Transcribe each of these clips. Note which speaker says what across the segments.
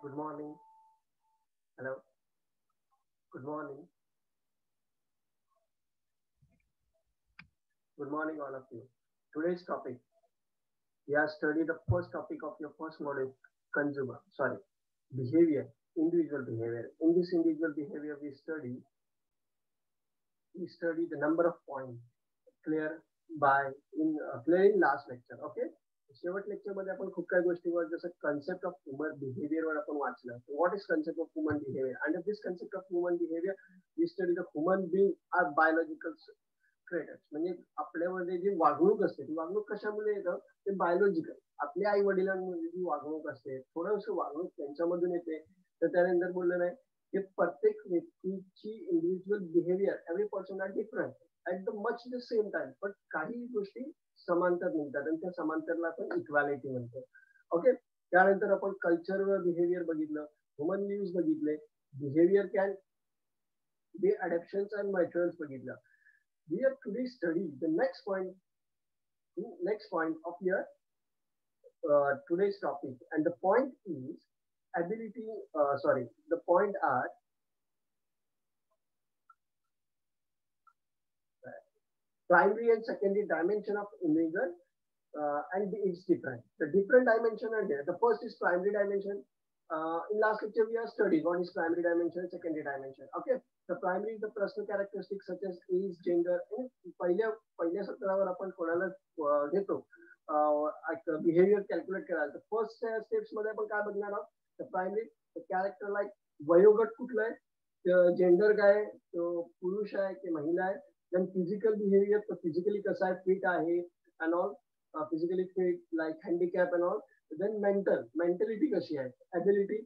Speaker 1: Good morning. Hello. Good morning. Good morning, all of you. Today's topic, we have studied the first topic of your first module, behavior, individual behavior. In this individual behavior, we study the number of points clear by in last lecture. Okay. शेवट lecture मध्ये आपण खूप काही गोष्टीवर जसं concept of human बिहेवियरवर आपण वाचलं. What is concept of human behaviour? Under this concept of human behaviour we study the human being are biological creators. म्हणजे आपल्यामध्ये जी वागणूक असते ती वागणूक कशामुळे येतं? ते बायोलॉजिकल. आपल्या आई वडिलांमध्ये जी वागणूक असते थोडंसं वागणूक त्यांच्यामधून येते. तर त्यानंतर बोललं नाही की प्रत्येक व्यक्तीची individual behaviour every person are different at the much the same time. पण काही गोष्टी समांतर निघतात आणि त्या समांतरला आपण इक्वालिटी म्हणतो. ओके. त्यानंतर आपण कल्चरवर बिहेवियर बघितलं, ह्युमन लिव्स बघितले, behaviour can be adaptations and matures बघितलं. We are today study the next point of your today's topic, and the point is ability. The point are primary and secondary dimension of individual, and it's different. The different dimension are there. The first is primary dimension. In last lecture we have studied what is primary dimension, secondary dimension. Okay. The primary is the personal characteristics such as age, gender. And पहिल्या सत्रावर आपण कोणाला घेतो behaviour calculate करायला. तर first steps मध्ये आपण काय बघणार आहोत? तर प्रायमरी कॅरेक्टर लाईक वयोगट कुठलं आहे, जेंडर काय आहे, पुरुष आहे की महिला आहे. देन फिजिकल बिहेवियर, तर फिजिकली कसं आहे, फिट आहे and all, physically fit like handicap and all. Then mentality कशी आहे, ability,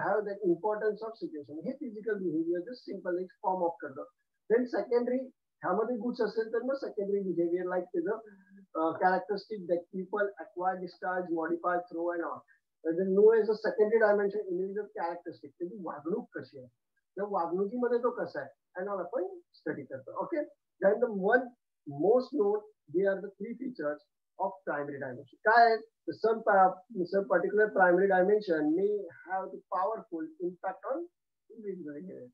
Speaker 1: have the importance of situation. हे फिजिकल बिहेवियर जस्ट सिंपल एक फॉर्म ऑफ करतं. देन सेकंडरी ह्यामध्ये गुड्स असेल तर मग सेकंडरी बिहेवियर लाईक त्याचं characteristic that people acquire, discharge, modify, throw and all. No as a secondary dimension individual characteristic, त्याची वागणूक कशी आहे, त्या वागणुकीमध्ये तो कसा आहे अँड ऑल आपण स्टडी करतो. Okay. Then the one most known, they are the three features of primary dimension. Some particular primary dimension may have the powerful impact on individual behavior.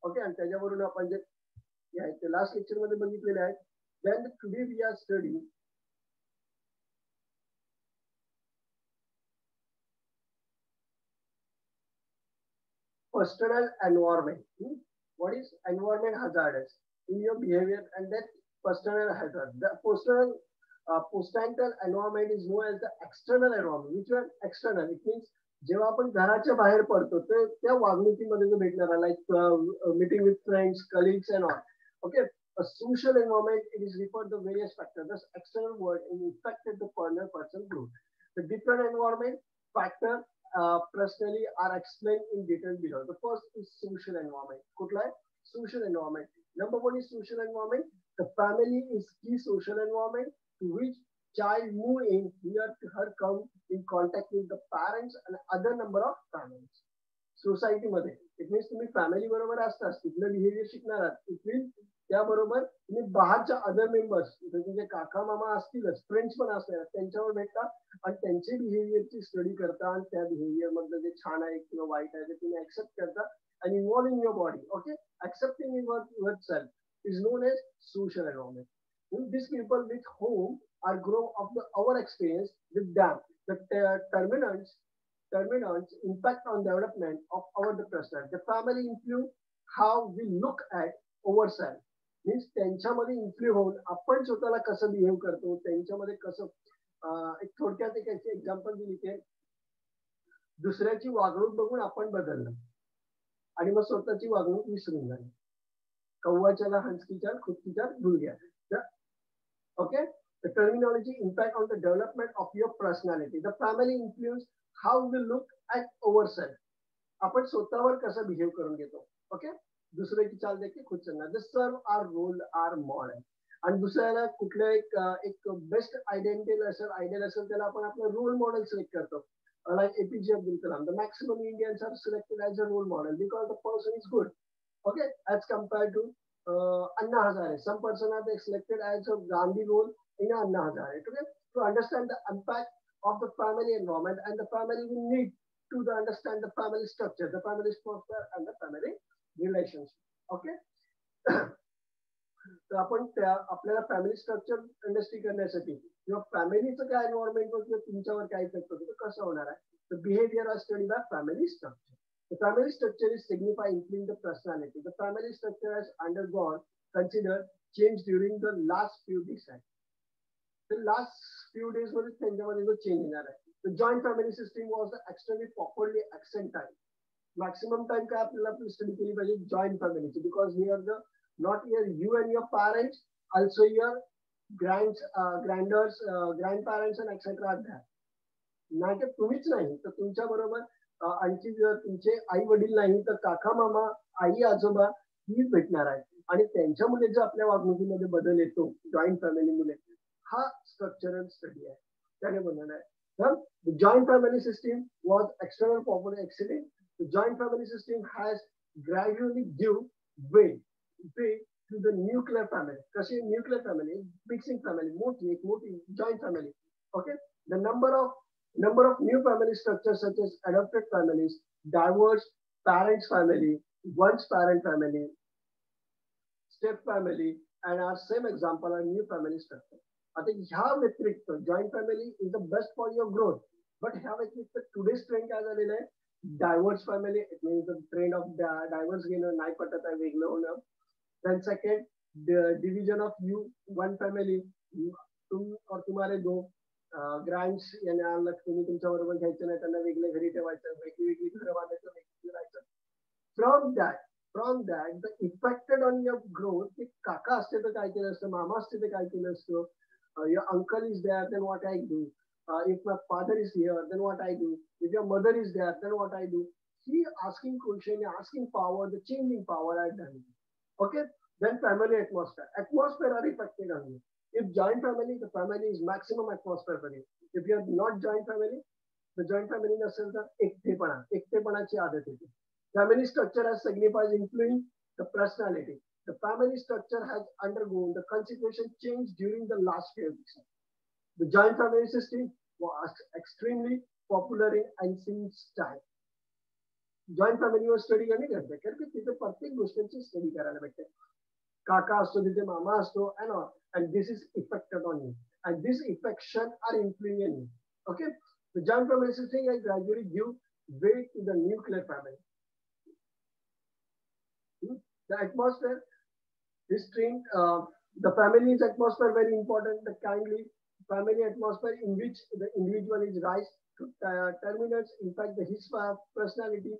Speaker 1: Okay, and त्याच्यावरून आपण जे last lecture मध्ये बघितलेले आहेत. Then today we are studying personal environment. What is environment hazardous in your behavior and that personal hazard. The postantal environment is known as the external environment. Which one? External. It means जेव्हा आपण घराच्या बाहेर पडतो तर त्या वागणुकीमध्ये जो भेटणारा like meeting with friends, colleagues and all. Okay. A social environment, it is referred to various factors. This external world affected the person group. The different environment factor personally are explained in detail below. The first is social environment. कुठला आहे? Social environment. Number one is social environment. The family is key social environment to which child move in, here to her come in contact with the parents and other number of families. Society मध्ये it means तुम्ही family बरोबर असताच तिथलं behaviour शिकणार आहात. It means त्याबरोबर तुम्ही बाहेरच्या other members तुमचे काका मामा असतीलच, फ्रेंड्स पण असणार त्यांच्यावर भेटता आणि त्यांचे बिहेवियरची स्टडी करता आणि त्या बिहेवियर मधलं जे छान आहे किंवा वाईट आहे ते तुम्ही ऍक्सेप्ट करता and involve in your body. Okay, accepting yourself is known as social environment. These people with whom are grow of the our experience with them. The terminants impact on development of our the person. The family influence how we look at ourselves. Means त्यांच्यामध्ये इन्फ्लू होऊन आपण स्वतःला कसं behave करतो, त्यांच्यामध्ये कसं एक थोडक्यात एक एक्झाम्पल दिली की दुसऱ्याची वागणूक बघून आपण बदललं आणि मग स्वतःची वागणूक विसरून झाली. कव्वाच्याला हंसकीच्या खुदकीच्या भूल गया. Okay, the terminology impact on the development of your personality. The family influence how we look at ourselves. आपण स्वतःवर कसं बिहेव करून घेतो. ओके. दुसऱ्याची चाल देखील खुद चलणार. The serve our role, our model. आणि दुसऱ्याला कुठल्या एक बेस्ट आयडेंटिटी असेल त्याला आपण आपलं रोल मॉडेल सिलेक्ट करतो. Like APJ Abdul Kalam, the maximum Indians are selected as a role model because the person is good. Okay, as compared to Anna Hazare, some person are selected as a Gandhi role in Anna Hazare. Okay, to understand the impact of the family environment, and the family will need to understand the family structure, the family structure and the family relationship. Okay. तर आपण आपल्याला family structure understand करण्यासाठी किंवा फॅमिलीचं काय एन्व्हायरमेंटवर किंवा तुमच्यावर काय effect होतो तर कसं होणार आहे. The behavior are studied by family structure. The family structure is signify including the personality. The family structure has undergone considered change during the last few decades. The last few days मध्ये त्यांच्यामध्ये जो change येणार आहे. The joint family system was extremely popularly accent time. Maximum time काय आपल्याला study केली पाहिजे joint फॅमिलीची, because here the not here you and your parents, also your grandparents and etc are there. नाही तर तुम्हीच नाही तर तुमच्या बरोबर आणखी जर तुमचे आई वडील नाही तर काका मामा आई आजोबा ही भेटणार आहे आणि त्यांच्यामुळे जो आपल्या वागणुकीमध्ये बदल येतो जॉईंट फॅमिलीमुळे हा स्ट्रक्चरल स्टडी आहे त्याने बनवणार आहे. The joint family system was external popular accident. The joint family system has gradually give way to the nuclear family. Kasi nuclear family, mixing family, multi joint family. Okay, the number of new family structures such as adopted families, diverse parents family, once parent family, step family, and our same example are new family structure. I think ह्या व्यतिरिक्त joint family is the best for your growth. But ह्या व्यतिरिक्त today's trend काय झालेलं आहे, diverse family, it means the trend of diverse घेणं नाही पटत आहे, वेगळं होणं. Then second, the division of you, one family, तुम और तुम्हारे दो ग्रँड्स यांना तुम्ही तुमच्या बरोबर घ्यायचं नाही, त्यांना वेगळे घरी ठेवायचं, वेगळी घरं बांधायचं, वेगळी राहायचं. From that, the affected on your growth, की काका असते तर काय केलं असतं, मामा असते तर काय केलं असतं, your uncle is there, then what I do, if my father is here, then what I do, if your mother is there, then what I do. He asking question, asking power, the changing power I done. Okay, then family atmosphere. Atmosphere are affected on you. If joint family, the family is maximum atmosphere for you. If you are not joint family, the joint family नसेल तर एकटेपणाची आदत येते. Family structure has signified influence the personality. The family structure has undergone the constitution change during the last few years. The joint family system was extremely popular in ancient time. Joint फॅमिलीवर study करणे गरजेचं कारण की तिथे प्रत्येक गोष्टीची study करायला भेटते. काका असतो तिथे मामा असतो and this is affected on you and this affection are influencing you. Okay, the joint family system has gradually give way to the nuclear family. The atmosphere is trained, the family's atmosphere very important. The kindly family atmosphere in which the individual is rise to terminus impact the his personality.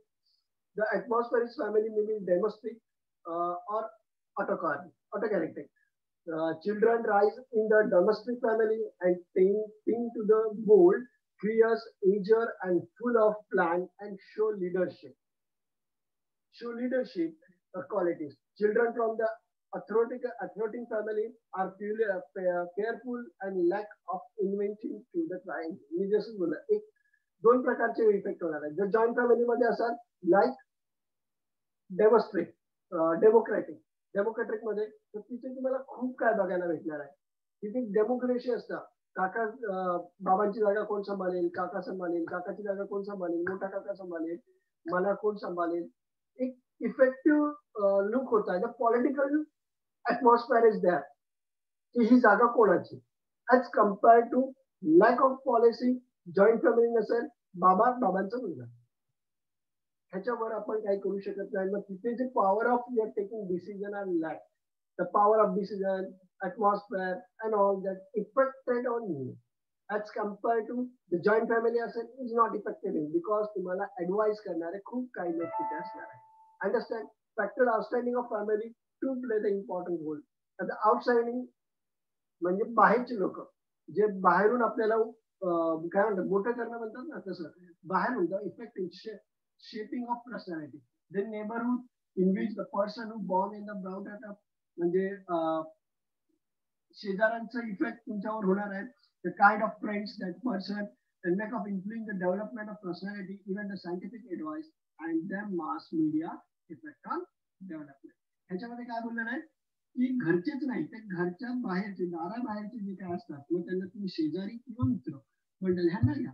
Speaker 1: The atmosphere is family may be domestic or autocratic. Children rise in the domestic family and tend to the bold, fierce, eager, and full of plan and show leadership. Qualities. Children from the authoritative family are careful and lack of invention to the trying. मी जसं बोललं एक दोन प्रकारचे effect होणार आहे. जर joint फॅमिलीमध्ये असाल लाईक डेमोक्रॅटिक मध्ये तर तिथे तुम्हाला खूप काय बघायला भेटणार आहे. तिथे डेमोक्रेसी असतं. काका बाबांची जागा कोण सांभाळेल, काका सांभाळेल, काकाची जागा कोण सांभाळेल, मोठा काका सांभाळेल, मला कोण सांभाळेल. एक इफेक्टिव्ह लुक होता. The political atmosphere is there की ही जागा कोणाची as compare to lack of policy. Joint family नसेल बाबांचा मुलगा ह्याच्यावर आपण काही करू शकत नाही. मग तिथे जे power of your taking decision are lack the power of decision atmosphere and all that affected on you as compared to the joint family asset is not affected in because तुम्हाला advise करणारे खूप काही लोक तिथे असणार आहे. Understand factor outstanding of family to play the important role. And the outstanding म्हणजे बाहेरचे लोक जे बाहेरून आपल्याला काय म्हणतात मोठं करणं म्हणतात ना तसं बाहेर म्हणतात effective shaping of personality. The neighborhood in which the person who born in the brown data म्हणजे शेजाऱ्यांचा इफेक्ट तुमच्यावर होणार आहे. The kind of friends that person and make of influence the development of personality, even the scientific advice and the mass media effect on development. ह्याच्यामध्ये काय बोलणार आहे की घरचेच नाही ते घरच्या बाहेरचे दाराबाहेरचे जे काय असतात मग त्यांना तुम्ही शेजारी किंवा मित्र मंडळ ह्यांना घ्या.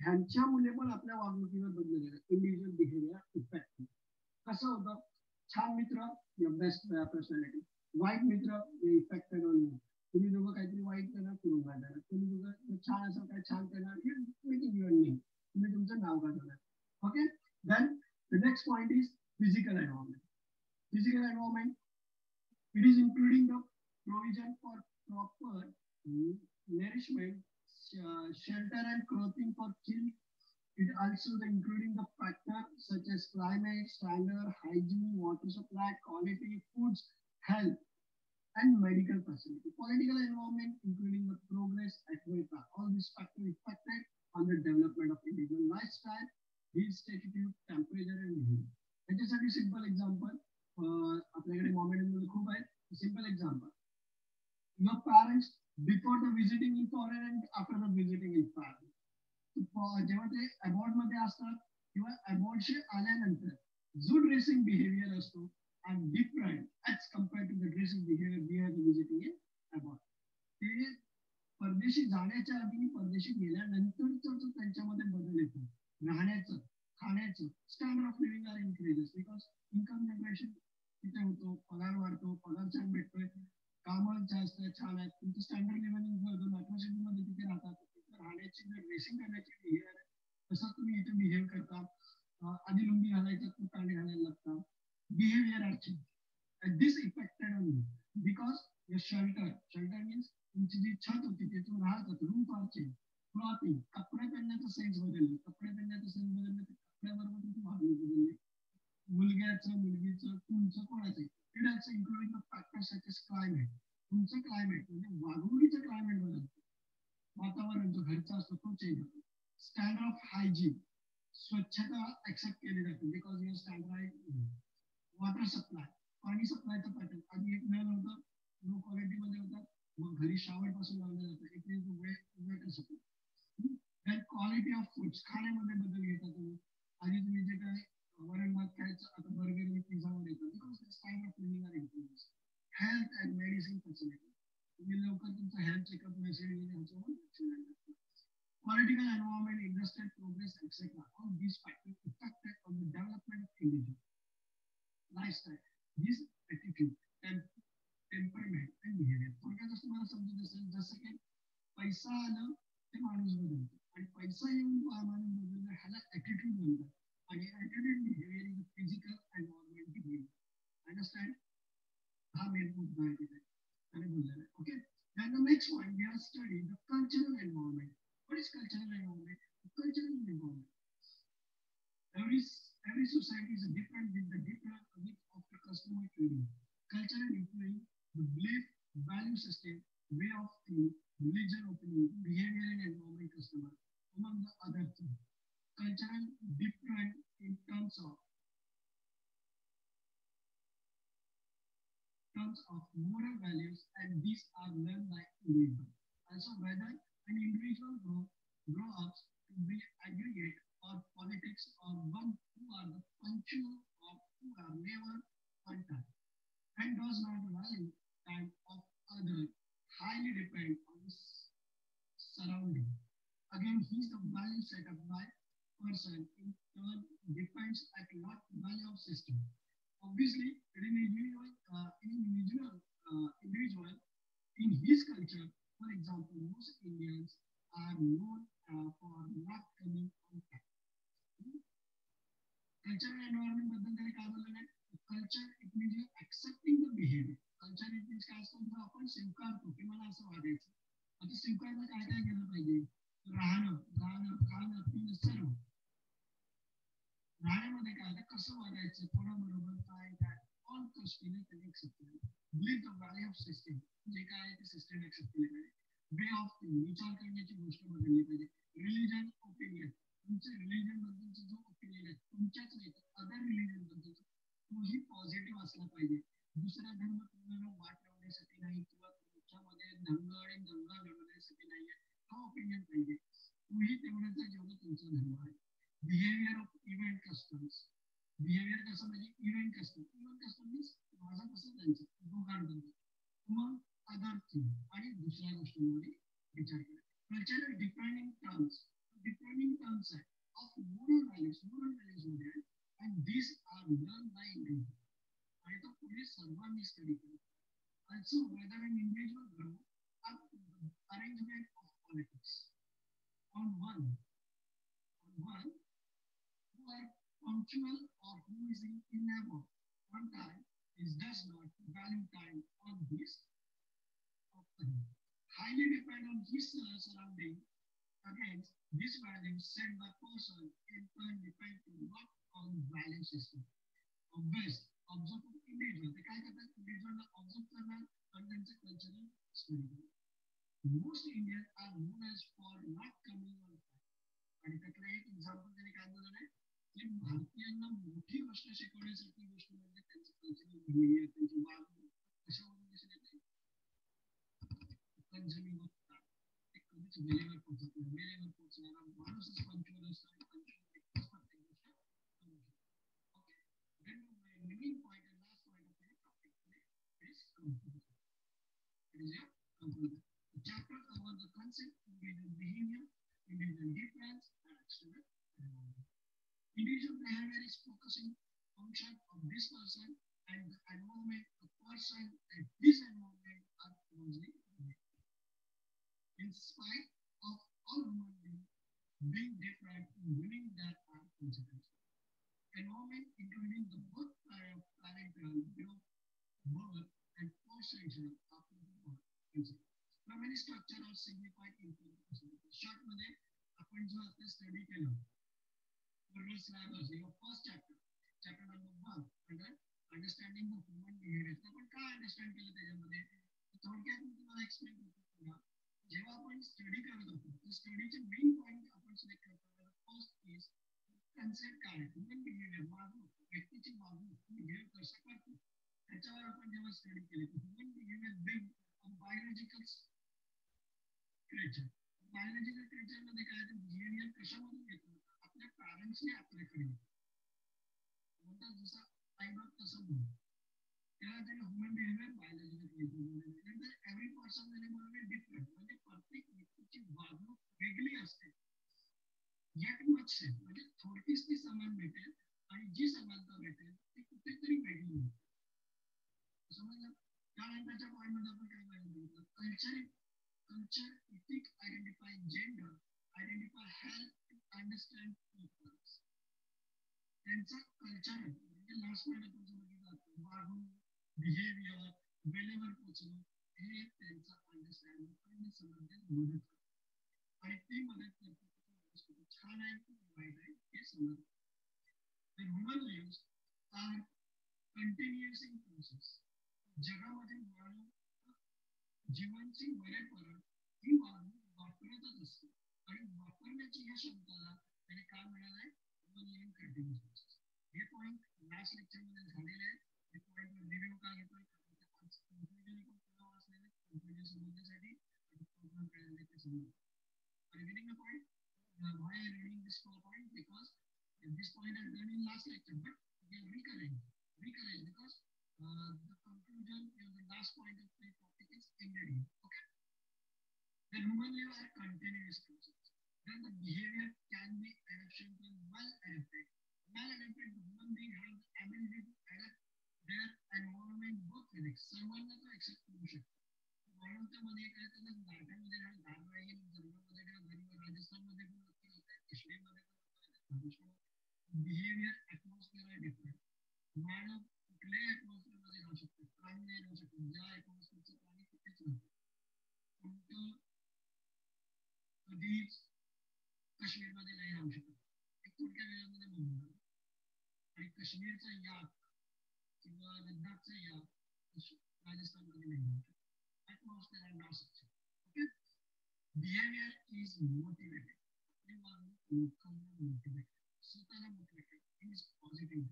Speaker 1: ह्यांच्यामुळे पण आपल्या वागणुकीवर बदल झाला. इंडिव्हिज्युअल बिहेवियर इफेक्ट कसं होतं, छान मित्र बेस्ट पर्सनॅलिटी, वाईट मित्र इफेक्टेड ऑन यू. तुम्ही दोघं काहीतरी वाईट करणार, तुरुंगात जाणार. तुम्ही दोघं छान असं काय छान करणार, नाही तुम्ही तुमचं नाव गाजवणार. Okay, then the next point is physical environment. Physical environment, it is including the provision for proper nourishment, shelter and clothing for children. It also including the factors such as climate, standard, hygiene, water supply, quality, foods, health, and medical facility. Political environment, including the progress, etc. All these factors affected on the development of individual lifestyle, heat, statute, temperature, and behavior. त्याच्यासाठी simple example आपल्याकडे moment खूप आहे. Simple example, your parents before the visiting in foreign and after the visiting in foreign. जेव्हा ते अबॉर्ड मध्ये असतात किंवा अबॉर्डशी आल्यानंतर जो ड्रेसिंग बिहेवियर असतो and different as compared to the dressing behavior we are visiting in abroad. ते परदेशी जाण्याच्या आधी परदेशी गेल्यानंतरचा जो त्यांच्यामध्ये बदल येतो, राहण्याचं, खाण्याचं, standard of living are increases because income generation तिथे होतो, पगार वाढतो, पगार छान भेटतोय, कामं जास्त छान आहेत, तुमचं स्टँडर्ड लिव्हिंग जो मेट्रो सिटीमध्ये तिथे राहतात, तिथे राहण्याची ड्रेसिंग करण्याची बिहेवियर आहे, तसंच तुम्ही इथे बिहेव करता. आधी लुंगी घालायचं, तू पॅन्ट घालायला लागता. Behavior are changed. And this affected on you because your shelter means तुमची जी छत होती तिथून राहत होती, रूम फॉर चेंज, क्लॉथिंग, कपडे पहनण्याचा सेन्स बदलले, कपडे पहनण्याचा सेन्स बदलले, कपड्याबरोबर तुमची भावना बदलली, मुलग्याचं, मुलगीचं, तुमचं कोणाचं, it also including the factors such as climate. तुमचं क्लायमेट म्हणजे वागणुकीचं क्लायमेट बदलतं, वातावरण जो घरचा असतो तो चेंज होतो. स्टँडर्ड ऑफ हायजीन, स्वच्छता ऍक्सेप्ट केली जाते because your standard. Water supply, पाणी सप्लायचं पॅटर्न, आधी एक नळ होतं, लो क्वालिटीमध्ये होता, मग घरी शावर पासून लावलं जातं, इथे waiter supply. Then quality of foods, खाण्यामध्ये बदल घेता तुम्ही. आधी तुम्ही जे काय वरण भात खायचं, आता बर्गर आणि पिझ्झावर येतं because style of living are influence. Health and medicine facility, तुम्ही लवकर तुमचं हेल्थ चेकअप मेसेज ह्याच्यावर. Political environment, industrial progress, etc. All these factors affected on the development of individual lifestyle, this attitude, temperament and behavior. थोडक्यात तुम्हाला समजत असेल, जसं की पैसा आलं ते माणूस बदलतो आणि पैसा येऊन माणूस बदलतो, ह्याला ऍटिट्यूड म्हणतात. आणि attitude behaviour is physical environment behaviour. Understand? हा मेन मुद्दा आहे तिथे आणि बोललेला आहे. Okay, then the next one we have studied the cultural environment. What is cultural environment? Cultural environment, every society is different with the different with of the customer trading. Cultural influence, the belief, value system, way of thinking, religion opinion, behavior and environment customer, among the other things. Cultural different in terms of moral values, and these are learned by individual. Also, whether an individual grow up to be aggregate or politics or one who are the punctual or who are never on time and does not value time of other highly depend on his surrounding. Again, he's the value set up by person in turn depends at what value of system. Obviously, individual in his culture, for example, most Indians are known for not coming on time. Cultural environment बद्दल त्याने काय बोललेलं आहे? Culture it means accepting the behaviour. Culture it means काय असतं, आपण स्वीकारतो की मला असं वागायचं. आता स्वीकारलं काय काय केलं पाहिजे? राहणं, गाणं, खाणं, पिणं सर्व. राहण्यामध्ये काय आता कसं वागायचं, कोणाबरोबर काय काय ऑल गोष्टीने त्यांनी एक्सेप्ट केलं. Believe the value of system, जे काय आहे ते सिस्टम एक्सेप्ट केले पाहिजे. वे ऑफ थिंकिंग, विचार करण्याची गोष्ट बदलली पाहिजे. रिलीजन ओपिनियन, तुमच्या रिलीजन बद्दलचा जो ओपिनियन आहे तुमच्याच नाही तर अदर रिलीजन बद्दलचा तोही पॉझिटिव्ह असला पाहिजे. दुसरा धर्म तुम्हाला वाट लावण्यासाठी नाही किंवा तुमच्यामध्ये दंग आणि दंगा घडवण्यासाठी नाही आहे, हा ओपिनियन पाहिजे. तोही तेवढंच आहे जेवढं तुमचा धर्म आहे. Behaviour of event customs, behaviour कसं म्हणजे event custom. Event custom means माझा कसं त्यांचं दोघांबद्दल, मग अदर थिंग आणि दुसऱ्या गोष्टींमध्ये विचार करा. Cultural defining terms
Speaker 2: concept of moral values मध्ये आहेत. and these are learned by individual. आणि तो पुढे सर्वांनी स्टडी केला. Also, whether an individual grow up the arrangement of politics on one who are punctual or who is in never on time is does not value time on this often. Highly depend on his surrounding. Again, this value set by person in turn depend to not on value system. Obvious, observe individual. ते काय करतात individual observe करणार आणि त्यांचे cultural study. Most Indians are known as for not coming on time. आणि त्यातलं एक example त्यांनी काय दिलं आहे की भारतीयांना मोठी गोष्ट शिकवण्यासाठी गोष्ट म्हणजे त्यांचं कल्चरल बिहेवियर त्यांची वागणूक कशावरून दिसून येते कंझ्युमिंग ऑफ टाइम ते कधीच वेळेवर पोहोचत नाही वेळेवर पोहोचणारा माणूसच पंक्च्युअल असतो आणि पंक्च्युअल व्यक्तीच प्रत्येक गोष्ट करू शकतो okay then remaining point and last point of the topic is conclusion it is your conclusion the chapter covers the concept of individual behavior, individual difference, and external environment. Individual behavior is focusing function of this person and the environment, the person and his environment are closely related. In spite of all human beings being different in living their own consequences. Environment including the birth parental, birth and post-sexual after the birth. From any structure or signified information. Short मध्ये आपण जो आता study केला Rural syllabus, your first chapter, chapter number 1, understanding the human behavior. आपण काय understand केलं त्याच्यामध्ये थोडक्यात मी तुम्हाला एक्सप्लेन करतो ना जेव्हा आपण स्टडी करत होतो तर स्टडीचे मेन पॉईंट आपण सिलेक्ट करतो फर्स्ट इज कन्सेप्ट काय ह्युमन बिहेवियर वागणूक व्यक्तीची वागणूक बिहेवियर कसं करतो त्याच्यावर आपण जेव्हा स्टडी केली तर human behaviour big biological creature biological creature मध्ये काय तर बिहेवियर कशामधून येतो आपल्या पॅरेंट्सने आपल्याकडे म्हणतात जसं आई बाप तसं बोल त्याला त्याने ह्युमन बिहेवियर बायोलॉजिकल क्रिएचर नंतर एव्हरी पर्सन त्याने बोलणे डिफरंट म्हणजे प्रत्येक व्यक्तीची वागणूक वेगळी असते येट मच सेम म्हणजे थोडकीच ती समान भेटेल आणि जी समानता भेटेल ती कुठेतरी वेगळी होईल समजलं त्यानंतरच्या पॉईंटमध्ये आपण काय पाहिजे culture, ethics, identify gender, identify health, to understand people. त्यांचा कल्चर म्हणजे लास्ट पॉईंट आपण बघितलं वागणूक बिहेवियर वेळेवर पोचणं हे त्यांचा अंडरस्टँडिंग आणि समजण्यात मदत करते आणि ती मदत करते छान आहे की वाईट आहे हे समजतं The human lives are continuous in process. जगामध्ये मानव जीवांची मरेपर्यंत ही वागणूक वापरतच असते आणि वापरण्याची ह्या शब्दाला त्याने काय मिळालंय लिव्हिंग कंटिन्युअस प्रोसेस हे पॉईंट लास्ट लेक्चरमध्ये झालेले आहे हे पॉईंट रिव्ह्यू का घेतोय आज कंक्लुजन आपण पुन्हा वाचलेले कंक्लुजन समजण्यासाठी आणि प्रॉब्लेम कळले ते समजलं are you getting the point? Why are you reading this point? Because this point I've done in last lecture, but we are recollect because the conclusion and the last point of the topic is ended here. Okay. The human life are continuous process. Then the behavior can be adaptation to well-adapted. Well-adapted human being have the ability to adapt their environment both with सर्वांना तो accept करू शकतो मानवतेमध्ये काय त्याला घाटामध्ये घाट राहील जंगलामध्ये घरी राजस्थानमध्ये पण नक्की होत आहे काश्मीरमध्ये पण होत आहे बिहेवियर ॲटमॉस्फिअर आहे डिफरंट मानव कुठल्याही ॲटमॉस्फिअरमध्ये राहू शकतो प्राणी नाही राहू शकतो ज्या ॲटमॉस्फिअरचा प्राणी कुठेच नसतो कोणतं कधीच काश्मीरमध्ये नाही राहू शकत एक थोडक्या वेळामध्ये म्हणून आणि काश्मीरचा याक किंवा लद्दाखचा याक राजस्थानमध्ये नाही राहू शकत atmosphere and not such. Okay? Behavior is motivated. Motivated. Sutana motivated. It is positive.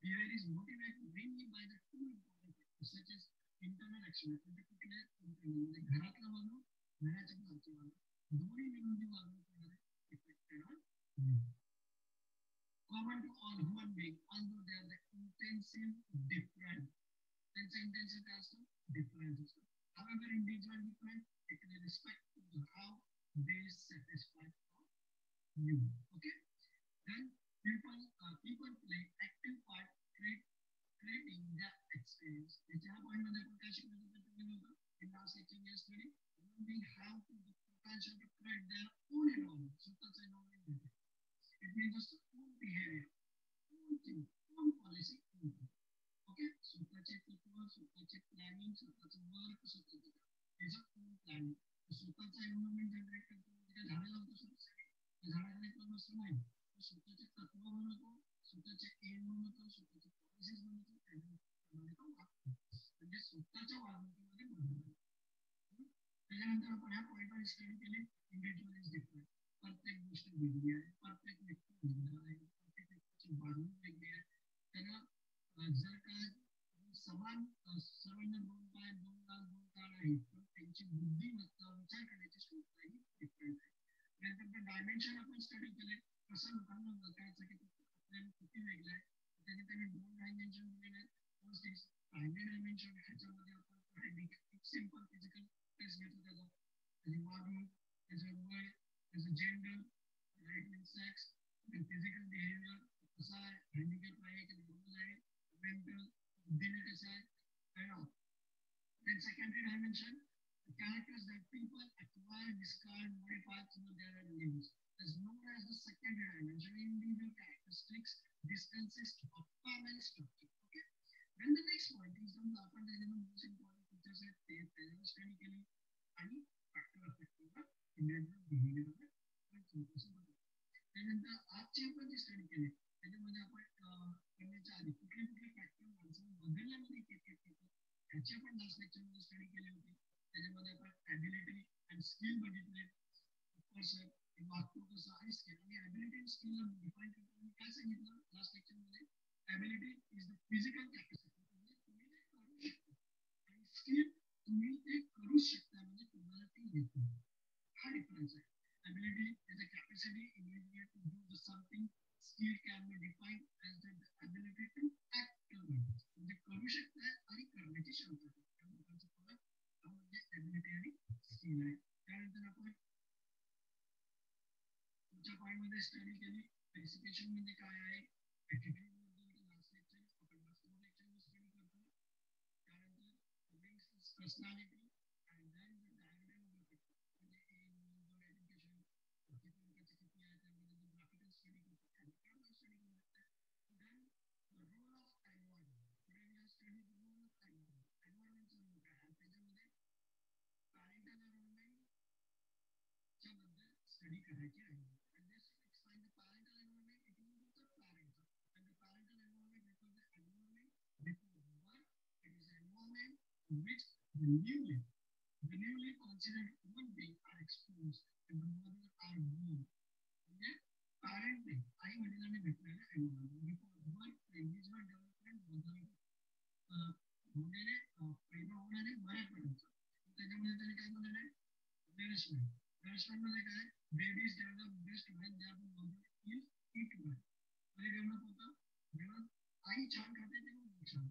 Speaker 2: Behavior is motivated mainly by the two important factors such as internal action. म्हणजे कुठले म्हणजे घरातलं वागणूक घराच्या बाहेरचं वागणूक दोन्ही विरोधी वागणूक वगैरे affected on common to all human beings although they are the intensive different. त्यांचं intensive काय असतं different असतं. However, individual different, it will respect to how they satisfy. new. Okay. Then people play active part, creating the experience. त्याच्या point मध्ये आपण काय शिकलो होतो? In last lecture we studied learning how to the potential to create their own environment. स्वतःचं environment. It means just own behavior, own thing, own policy, own thing. Okay, स्वतःचे तत्व, स्वतःचे प्लॅनिंग, स्वतःचं वर्क, स्वतःचं त्याचं ओन प्लॅनिंग. स्वतःचं environment generate करतो म्हणजे काय झाडं लावतो स्वतःसाठी झाडाकडे पण नसतं नाही. स्वतःचे तत्व बनवतो, स्वतःचे एम बनवतो, स्वतःचे पॉलिसीज बनवतो, त्याप्रमाणे तो वागतो. म्हणजे स्वतःच्या वागणुकीमध्ये बदल होतो. त्याच्यानंतर आपण ह्या पॉईंटवर स्टडी केले. Individual is different. प्रत्येक गोष्ट वेगळी आहे, प्रत्येक व्यक्ती वेगळा आहे, प्रत्येक व्यक्तीची वागणूक वेगळी आहे. त्यांना जर का समान सर्वांना दोन पाय, दोन लाख, दोन कान आहेत, पण त्यांची बुद्धिमत्ता, विचार करण्याची क्षमता ही डिफरंट आहे. त्यानंतर डायमेन्शन आपण स्टडी केले. कसं लोकांना ओळखायचं की आपल्याला किती वेगळं आहे. त्याने त्यांनी दोन डायमेन्शन दिलेले आहेत. First is primary dimension. ह्याच्यामध्ये आपण हँडिकॅप सिम्पल फिजिकल टेस्ट घेतो त्याचा, त्याची वागणूक, त्याचं वय, त्याचं gender, right mean sex, physical behaviour कसा आहे, हँडिकॅप आहे की नॉर्मल आहे, मेंटल बुद्धीने कसं आहे, काय ना. Then secondary dimension, the characters that people acquire, discard, modify through their lives is known as the secondary dimension. Individual characteristics. This consists of family structure. Okay. Then the next point is the most important features आहेत ते त्याच्यावर study केली आणि factor effective individual behaviour त्यानंतर आजची आपण जी study केली त्याच्यामध्ये आपण करण्याच्या आधी कुठले कुठले फॅक्टर माणसाला बदलण्यामध्ये ह्याची आपण लास्ट लेक्चरमध्ये स्टडी केली होती. त्याच्यामध्ये आपण ॲबिलिटी अँड स्किल बघितले. कसं वागतो कसं आणि स्किल आणि ॲबिलिटी अँड स्किलला डिफाईन करताना काय सांगितलं लास्ट लेक्चरमध्ये? Ability is the physical capacity, म्हणजे तुम्ही ते करू शकता, आणि स्किल तुम्ही ते करू शकता म्हणजे तुम्हाला ते येतं. हा डिफरन्स आहे. Ability is a capacity individual to do the something. Skill can be define as the ability to act, म्हणजे करू शकता आणि करण्याची क्षमता. त्या फरक म्हणजे ॲबिलिटी आणि स्किल आहे. त्यानंतर आपण तुमच्या पॉईंटमध्ये स्टडी केली स्पेसिफिकेशन म्हणजे काय आहे, ॲटिट्यूड बद्दल लास्ट लेक्चर आपण लास्ट लेक्चरमध्ये स्टडी करतो. त्यानंतर personality and then the diagram of the म्हणजे एज्युकेशन किती किती आहे त्यामध्ये ग्राफिकल स्टडी करतो आणि स्टडी करतो. Then the role of environment. पुढे we study the role of environment. एन्व्हायरमेंटचा रोल काय आहे त्याच्यामध्ये पॅरेंटल एन्व्हायरमेंट च्या बद्दल स्टडी करायची आहे. And this will explain the parental environment. It includes the parental. And the parental environment refers the environment before birth. It is the environment in which the newly considered human beings are exposed and the mother are born. म्हणजे parenting आई वडिलांनी भेटलेलं environment before birth, individual development, mother होण्याने पैदा होण्याने बऱ्यापर्यंत. त्याच्यामध्ये त्यांनी काय म्हणाले? Nourishment. नरिशमेंटमध्ये काय? Babies develop best when their mother is it well. म्हणजे डेव्हलप होतं जेव्हा आई छान खाते तेव्हा मूल छान.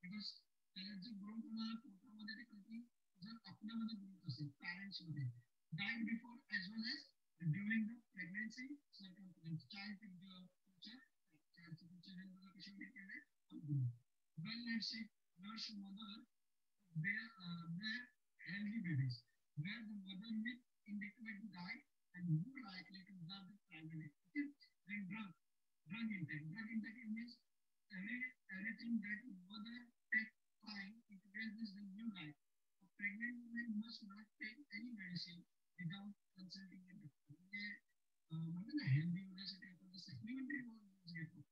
Speaker 2: बिकॉज त्याला जे ग्रोथ होणार पोटामध्ये ते कधी जर आपल्यामध्ये ग्रोथ असेल पॅरेंट्समध्ये dying before as well as during the pregnancy circumstances child future चाइल्डचं फ्युचर हेल्थ बघा कशी मेंटेन आहे. Well nurse mother bear healthy babies, where the mother with inadequate diet and more likely to develop the primary. Okay? Then drug intake. Drug intake means everything that mother take time to raise this new life. A pregnant woman must not take any medicine without consulting a doctor. म्हणजे म्हणतो ना healthy होण्यासाठी आपण supplementary use घेतो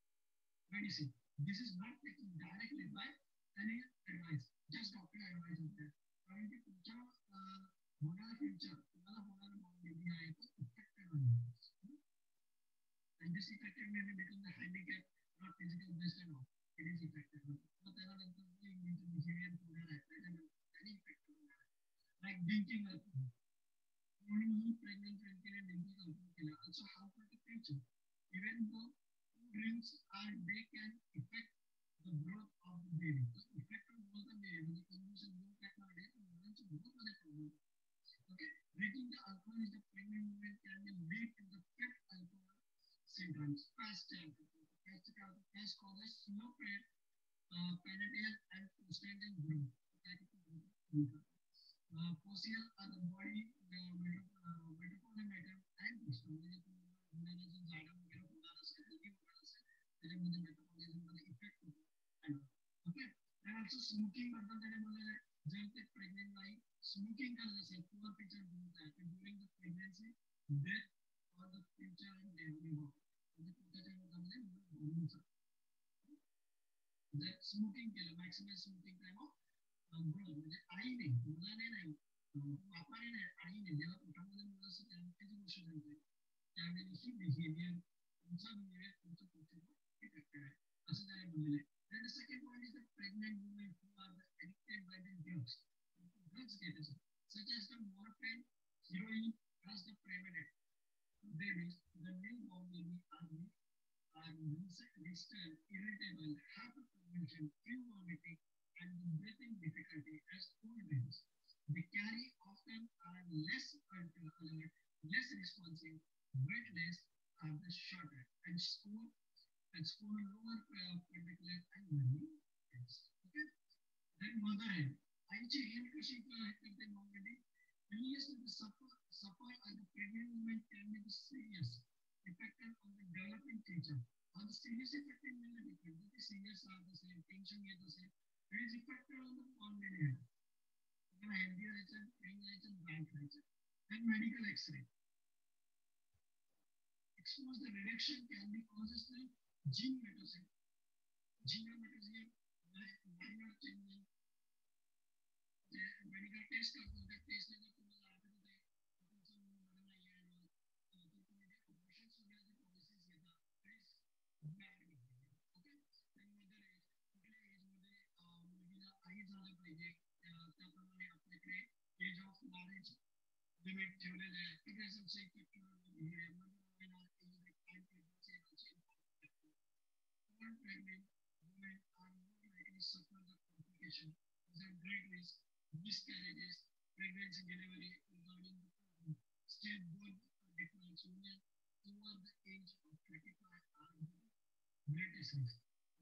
Speaker 2: medicine. This is not taken directly by any advice. Just doctor advice होते. कारण की तुमच्या होणारा फ्युचर तुम्हाला होणारा बेबी आहे तो इफेक्टेड होणार. And this effective may become the handicap, not physical based and all. It is effective. मग त्यानंतर behavior होणार आहे त्याच्यानंतर इफेक्ट होणार आहे. Like drinking alcohol. Only pregnant women can drink alcohol. Also harmful to future. Even though drinks and they can affect the growth of the baby. The effect of both the baby, the condition growth technology, and the growth of the problem. Okay, drinking the alcohol is the pregnant woman can lead to the fifth syndromes. First causes slow prenatal and postnatal growth. Fossils are the body mitochondria and histone. म्हणजे जे झाडं वगैरे होणार असेल, नवीन होणार असेल, त्याच्यामध्ये metabolism मध्ये effect होतो. ओके, आणि ऑल्सो स्मोकिंग बद्दल त्याने बोललेलं आहे. जर ते प्रेग्नेंट नाही स्मोकिंग करत असेल, पुअर पिक्चर ग्रोथ आहे, during the pregnancy death or the future and developing म्हणजे पोटाच्या पोटामध्ये मुलं जर स्मोकिंग केलं maximum smoking time of growth म्हणजे आईने मुलाने नाही बापाने नाही आईने जेव्हा पोटामध्ये मुलं असतं तेव्हा त्याची गोष्ट सांगते त्यावेळी ही बिहेवियर तुमचा बिहेवियर तुमचं पोटावर इफेक्टेड आहे असं त्याने बोललेलं आहे. Then the second point is the pregnant women who are addicted by the drugs. Drugs घेत असतात such as the morphine, heroin plus the Prevnar. Babies, the newborn baby are resistant, irritable, hypertension, few vomiting, and breathing difficulty as school babies. They carry often are less alert, less responsive, weightless, are the shorter, and school lower particular and learning test. Okay? Then mother health. आईची health कशी करते मॉममध्ये illness to suffer and the pregnant woman can be serious affected on the developing teacher. On the serious affected will be different. The serious are the same, tension is the same. It is affected on the already health. Healthy rahaयचं, young rahaयचं, bright rahaयचं. Then medical X-ray. Expose the reduction can be causes the gene mutagen. Gene mutagen minor change. Medical test करतो त्या टेस्टने जर तुम्हाला आढळत आहे तुमचं मूल बरं नाही आहे तर तुम्ही जे ऑपरेशन वगैरे पॉलिसीज घेता प्लीज बॅड ओके त्यामध्ये कुठल्या एजमध्ये मुलगीला आई झालं पाहिजे त्याप्रमाणे आपल्याकडे एज ऑफ मॅरेज लिमिट ठेवलेलं आहे प्रिग्नेन्सी pregnant women are more likely to suffer the complication. These are great risk miscarriages, pregnancy, delivery, regarding the stillborn difference women over the age of 25 are the greatest risk.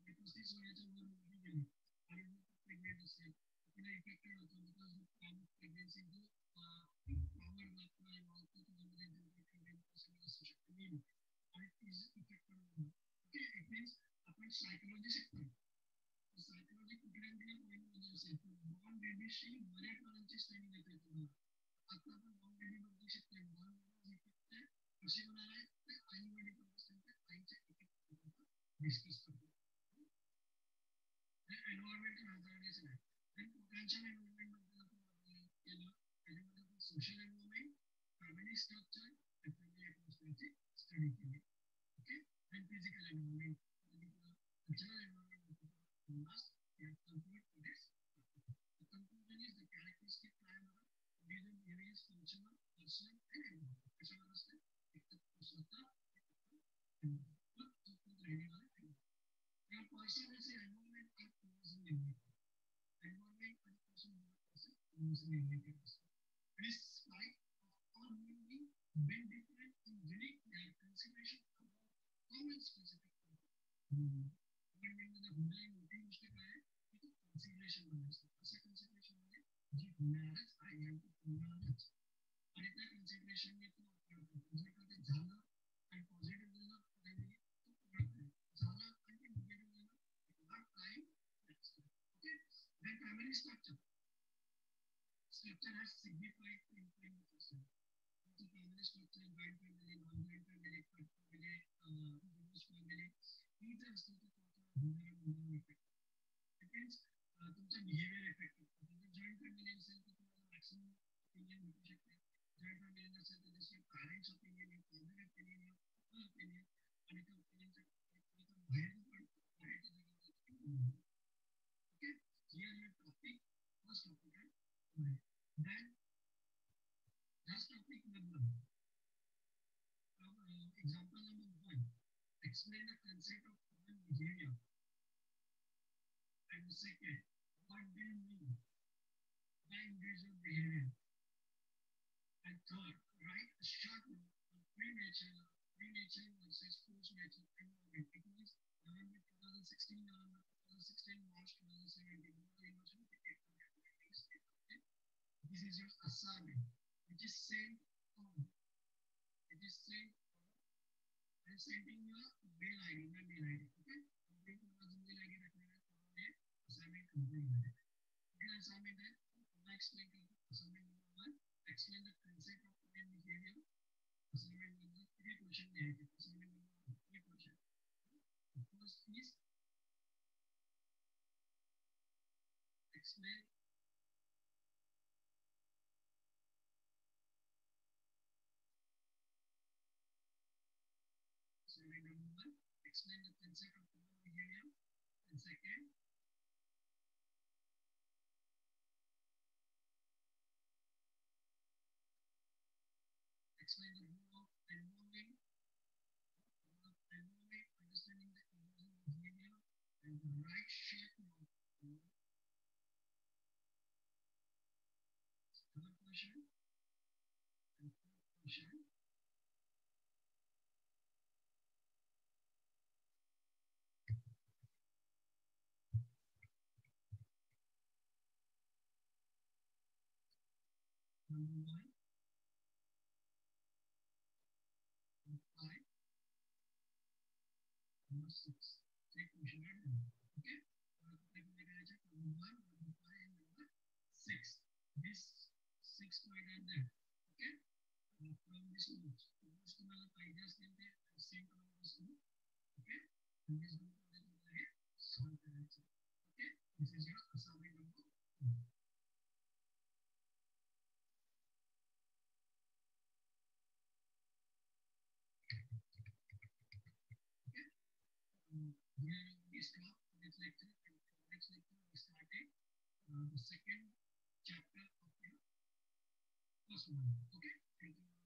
Speaker 2: And पस्तीस वयाच्या वर मुलगी गेली आणि pregnant असेल तिला affected होतो because of time of pregnancy जो power लागतो आणि वाढतो त्याच्यामध्ये जनरेट असू शकते नेहमी आणि तीच इफेक्टेड होतो. ओके इट मीन्स आपण सायकोलॉजी शिकतो सायकोलॉजी कुठल्या कुठल्या पॉईंटमध्ये असेल बॉर्न बेबीशी बऱ्याच मुलांची स्टडी घेते तुम्हाला आता आपण बॉर्न बेबी बद्दल शिकतोय बॉर्न बेबी इफेक्ट कसे होणार आहे ते आई वडील आईच्या इफेक्ट डिस्कस करतो. एन्व्हायरमेंटल हजार्डनेस आहे आणि पोटॅन्शियल एन्व्हायरमेंट बद्दल आपण केलं त्याच्यामध्ये सोशल एन्व्हायरमेंट फॅमिली स्ट्रक्चर आणि फॅमिली ॲटमॉस्फिअरची स्टडी केली. ओके आणि physical environment cultural environment must contribute to this. The conclusion is the characteristic parameter using various functional, personal, and environmental. Which one understand? It's the personal your person is the environment are closely related. Environment and person are closely related. Despite of all being very different and unique, their consideration about common specific मध्ये होणारी मोठी गोष्ट काय आहे की consideration मध्ये असतं असं कन्सिडरेशन मध्ये जी होणारच आहे आणि होणारच आणि त्या कन्सिडरेशनने तो जर कधी झालं आणि पॉझिटिव्ह झालं त्यावेळी तो कळत झालं आणि निगेटिव्ह झालं हा time okay then primary structure has signified influence तुमचं primary structure joint family non-joint family cut family divorce family ही जर असतील तर depends तुमचा बिहेवियर इफेक्ट होतो जॉईंट फॅमिली असेल तर तुम्हाला मॅक्सिमम ओपिनियन भेटू शकते जॉईंट फॅमिली नसेल तर जसे parents opinion father opinion opinion आणि त्या ओपिनियनच्या बाहेर पण बाहेरच्या जगात okay here your topic first topic आहे then last topic number example number 1 explain the concept of common behavior. And second, what do you mean by individual behavior? And third, write a short note on pre-nature versus post-nature environment. It means November 2016, November 2016, March 2017. This is your assignment, which is sent on. It is sent and sending your mail ID, my mail ID. Okay? Complete mail ID रखना है assignment complete है. Okay, assignment है. मैं explain करूँ. Assignment number 1. Explain the concept of human behavior. Assignment number 3 question है. Assignment number 3 question. The first is explain. Assignment number 1. Explain the concept of human behavior. And second, explain the role of involving, understanding the emotional behavior and the right shape of third question and fourth question. Number 1, 5, number 6. Three question right now. Okay? Number 1, number 5, and number 6. This 6 point are there. Okay? From this notes. Most of the ideas in the same this note. Okay? And this note is solve the answer. Okay? This is your assignment number 2. Here we stop this lecture, and next lecture we started the second chapter of the first one. Okay, thank you.